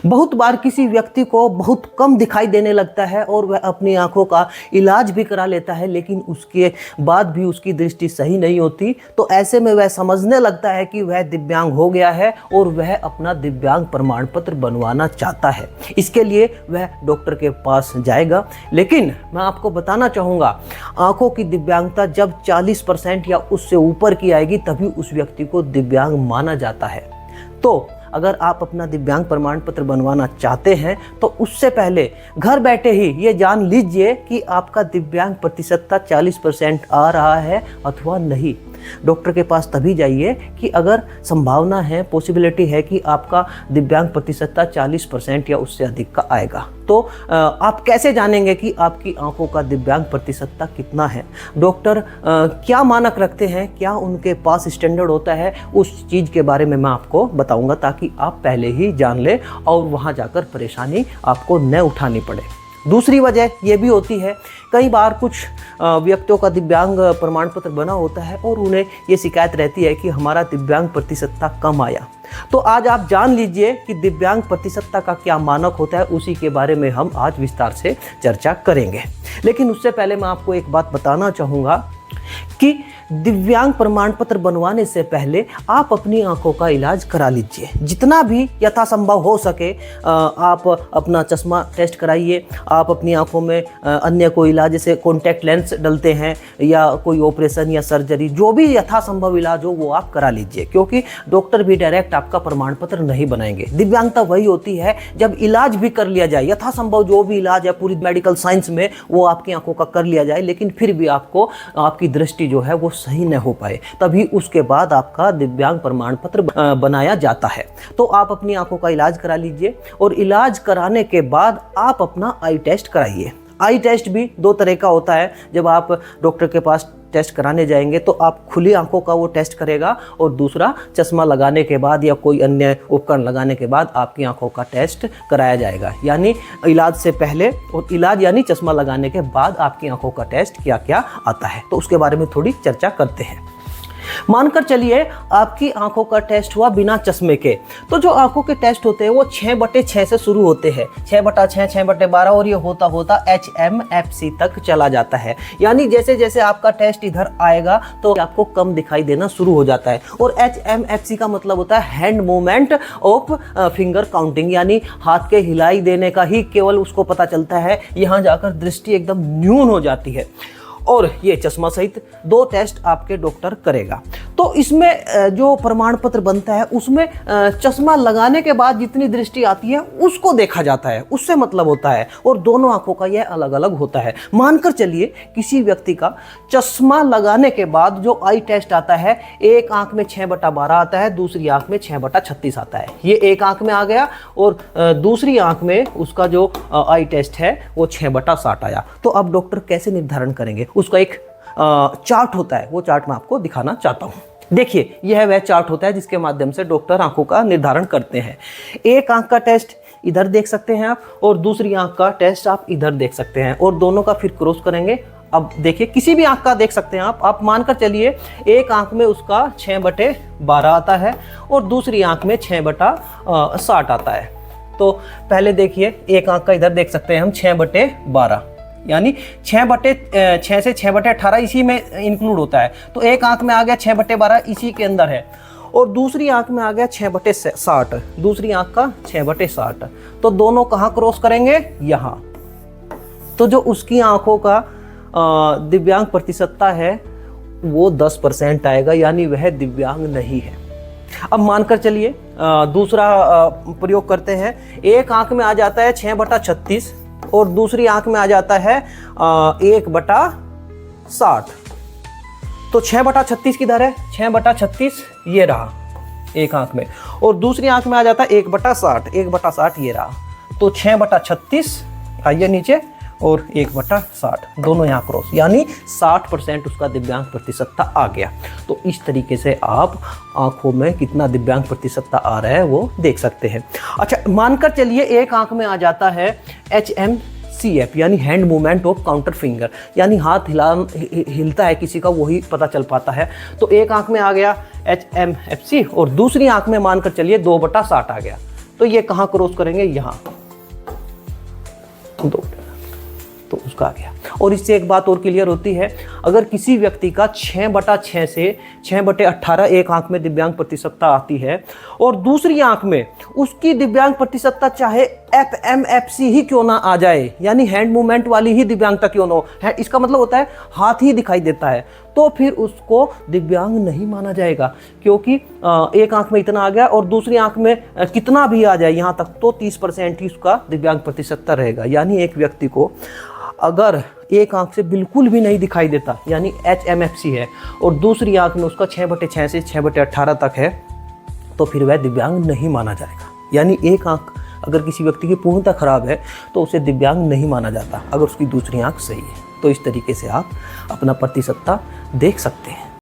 बहुत बार किसी व्यक्ति को बहुत कम दिखाई देने लगता है और वह अपनी आंखों का इलाज भी करा लेता है, लेकिन उसके बाद भी उसकी दृष्टि सही नहीं होती। तो ऐसे में वह समझने लगता है कि वह दिव्यांग हो गया है और वह अपना दिव्यांग प्रमाण पत्र बनवाना चाहता है। इसके लिए वह डॉक्टर के पास जाएगा। लेकिन मैं आपको बताना चाहूँगा, आंखों की दिव्यांगता जब 40% या उससे ऊपर की आएगी तभी उस व्यक्ति को दिव्यांग माना जाता है। तो अगर आप अपना दिव्यांग प्रमाण पत्र बनवाना चाहते हैं तो उससे पहले घर बैठे ही ये जान लीजिए कि आपका दिव्यांग प्रतिशतता 40% आ रहा है अथवा नहीं। डॉक्टर के पास तभी जाइए कि अगर संभावना है, पॉसिबिलिटी है कि आपका दिव्यांग प्रतिशतता 40% या उससे अधिक का आएगा। तो आप कैसे जानेंगे कि आपकी आंखों का दिव्यांग प्रतिशतता कितना है? डॉक्टर क्या मानक रखते हैं, क्या उनके पास स्टैंडर्ड होता है, उस चीज़ के बारे में मैं आपको बताऊंगा ताकि आप पहले ही जान लें और वहां जाकर परेशानी आपको न उठानी पड़े। दूसरी वजह यह भी होती है, कई बार कुछ व्यक्तियों का दिव्यांग प्रमाण पत्र बना होता है और उन्हें ये शिकायत रहती है कि हमारा दिव्यांग प्रतिशतता कम आया। तो आज आप जान लीजिए कि दिव्यांग प्रतिशतता का क्या मानक होता है, उसी के बारे में हम आज विस्तार से चर्चा करेंगे। लेकिन उससे पहले मैं आपको एक बात बताना चाहूँगा कि दिव्यांग प्रमाण पत्र बनवाने से पहले आप अपनी आंखों का इलाज करा लीजिए। जितना भी यथासंभव हो सके आप अपना चश्मा टेस्ट कराइए। आप अपनी आंखों में अन्य कोई इलाज जैसे कॉन्टैक्ट लेंस डलते हैं या कोई ऑपरेशन या सर्जरी, जो भी यथासंभव इलाज हो वो आप करा लीजिए, क्योंकि डॉक्टर भी डायरेक्ट आपका प्रमाण पत्र नहीं बनाएंगे। दिव्यांगता वही होती है जब इलाज भी कर लिया जाए, यथासंभव जो भी इलाज है पूरी मेडिकल साइंस में वो आपकी आंखों का कर लिया जाए, लेकिन फिर भी आपको आपकी दृष्टि जो है वो सही न हो पाए, तभी उसके बाद आपका दिव्यांग प्रमाण पत्र बनाया जाता है। तो आप अपनी आंखों का इलाज करा लीजिए और इलाज कराने के बाद आप अपना आई टेस्ट कराइए। आई टेस्ट भी दो तरह का होता है। जब आप डॉक्टर के पास टेस्ट कराने जाएंगे तो आप खुली आंखों का वो टेस्ट करेगा और दूसरा चश्मा लगाने के बाद या कोई अन्य उपकरण लगाने के बाद आपकी आंखों का टेस्ट कराया जाएगा। यानी इलाज से पहले और इलाज यानी चश्मा लगाने के बाद आपकी आंखों का टेस्ट क्या क्या आता है, तो उसके बारे में थोड़ी चर्चा करते हैं। मानकर चलिए आपकी आंखों का टेस्ट हुआ बिना चश्मे के, तो जो आंखों के टेस्ट होते हैं वो 6/6 से शुरू होते हैं, 6/6, 6/12 और ये होता होता HMFC तक चला जाता है। यानी जैसे जैसे आपका टेस्ट इधर आएगा तो आपको कम दिखाई देना शुरू हो जाता है। और HMFC का मतलब होता है hand movement of finger counting, यानी हाथ के हिलाई देने का ही केवल उसको पता चलता है। यहाँ जाकर दृष्टि एकदम न्यून हो जाती है और ये चश्मा सहित 2 टेस्ट आपके डॉक्टर करेगा। तो इसमें जो प्रमाण पत्र बनता है उसमें चश्मा लगाने के बाद जितनी दृष्टि आती है उसको देखा जाता है, उससे मतलब होता है, और दोनों आंखों का यह अलग अलग होता है। मानकर चलिए किसी व्यक्ति का चश्मा लगाने के बाद जो आई टेस्ट आता है, एक आंख में 6/12 आता है, दूसरी आंख में 6/36 आता है। ये एक आंख में आ गया और दूसरी आंख में उसका जो आई टेस्ट है वो 6/60 आया। तो अब डॉक्टर कैसे निर्धारण करेंगे? उसका एक चार्ट होता है, वो चार्ट मैं आपको दिखाना चाहता हूँ। देखिए यह वह चार्ट होता है जिसके माध्यम से डॉक्टर आंखों का निर्धारण करते हैं। एक आंख का टेस्ट इधर देख सकते हैं आप और दूसरी आंख का टेस्ट आप इधर देख सकते हैं और दोनों का फिर क्रॉस करेंगे। अब देखिए किसी भी आंख का देख सकते हैं आप मानकर चलिए एक आंख में उसका 6/12 आता है और दूसरी आंख में 6/60 आता है। तो पहले देखिए एक आंख का इधर देख सकते हैं हम 6/12, यानी 6/6 से 6/18 इसी में इंक्लूड होता है। तो एक आंख में आ गया 6/12 इसी के अंदर है और दूसरी आंख में आ गया 6/60, दूसरी आंख का 6/60। तो दोनों कहाँ क्रॉस करेंगे? यहाँ। तो जो उसकी आंखों का दिव्यांग प्रतिशतता है वो 10% आएगा, यानी वह दिव्यांग नहीं है। अब मानकर चलिए दूसरा प्रयोग करते हैं। एक आंख में आ जाता है 6/36 और दूसरी आंख में आ जाता है 1/60। तो 6/36 किधर है? 6/36 ये रहा एक आंख में, और दूसरी आंख में आ जाता है 1/60, 1/60 ये रहा। तो 6/36 आइए नीचे और 1/60 दोनों यहाँ क्रॉस, यानी 60% उसका दिव्यांग प्रतिशतता आ गया। तो इस तरीके से आप आंखों में कितना दिव्यांग प्रतिशतता आ रहा है वो देख सकते हैं। अच्छा मानकर चलिए एक आंख में आ जाता है HMCF, यानी hand movement of counter finger, यानी हाथ हिलता है किसी का वही पता चल पाता है। तो एक आंख में आ गया HMFC और दूसरी आंख में मानकर चलिए 2/60 आ गया। तो ये कहाँ क्रॉस करेंगे, यहाँ, तो उसका आ गया। और इससे एक बात और क्लियर होती है, अगर किसी व्यक्ति का 6/6 से 6/18 एक आंख में दिव्यांग प्रतिशतता आती है और दूसरी आंख में उसकी दिव्यांग प्रतिशतता चाहे FMFC ही क्यों ना आ जाए, यानी हैंड मूवमेंट वाली ही दिव्यांगता क्यों ना हो, इसका मतलब होता है हाथ ही दिखाई देता है, तो फिर उसको दिव्यांग नहीं माना जाएगा, क्योंकि एक आंख में इतना आ गया और दूसरी आंख में कितना भी आ जाए यहाँ तक, तो 30% ही उसका दिव्यांग प्रतिशतता रहेगा। यानी एक व्यक्ति को अगर एक आंख से बिल्कुल भी नहीं दिखाई देता, यानी HMFC है, और दूसरी आंख में उसका 6/6 से 6/18 तक है, तो फिर वह दिव्यांग नहीं माना जाएगा। यानी एक आंख अगर किसी व्यक्ति की पूर्णतः खराब है तो उसे दिव्यांग नहीं माना जाता, अगर उसकी दूसरी आंख सही है। तो इस तरीके से आप अपना प्रतिशतता देख सकते हैं।